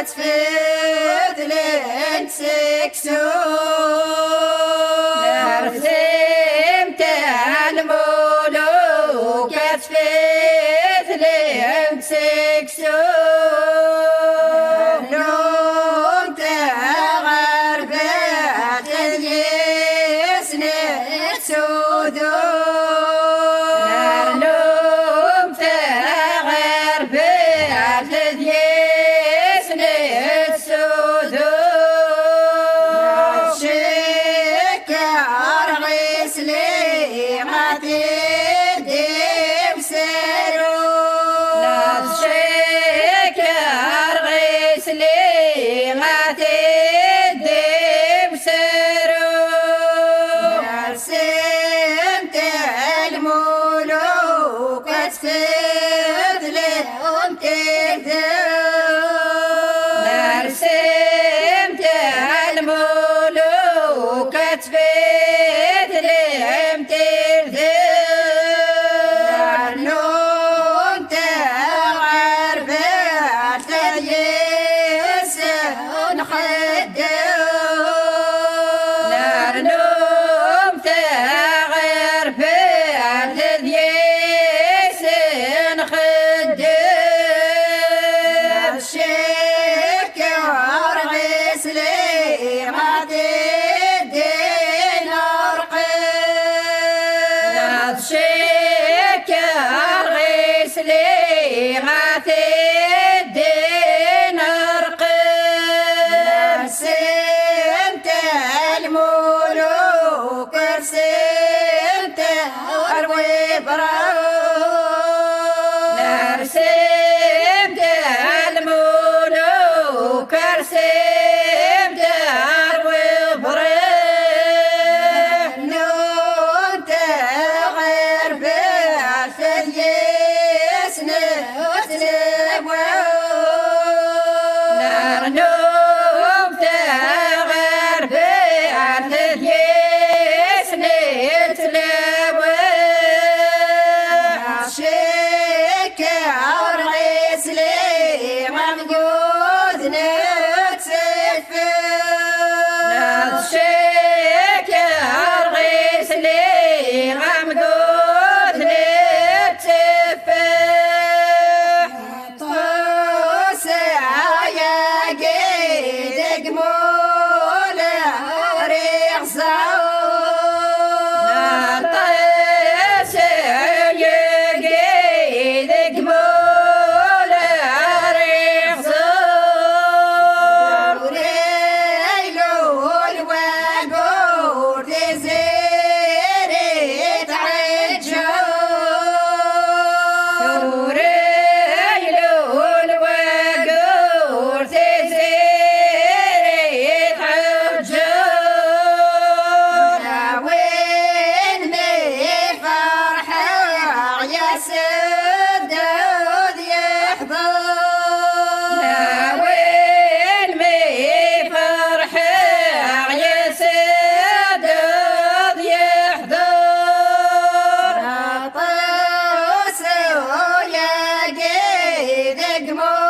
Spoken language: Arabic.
كتفت لنسكسو نرسمت المولو كتفت لنسكسو نوم تغربت اليسن سودو نرلوم تغربت اليسن سودو شكر غسلي غادي بسرو شكر غسلي غاتدي بسرو رسمت الملوك تفت لهم تهدو رسمت الملوك تفت لهم تردو نوم تغربت اليسن خدو نرنوم تغير بارد ديسن خدم شكر غسلي غادي نرقد شكر غسلي غاتدي نرقم رسمت الملوك رسمت اروي رسمت الملوك رسمت اروي بريم نون تغير بعث اليسن نرنوم تغير بعث اليسن تلوى شكر غسلي مفقود نتسفر شكر غسلي غمقود نتفح طوسع يا قيد قمول ريغزا نطيس يقيد قبول ريغزور وريلو الوقور تزيرت عجور وريلو الوقور تزيرت عجور وين مي فرحة يا سدود يحضر وين مي فرحة يا سدود يحضر طوس ويا قيد قمول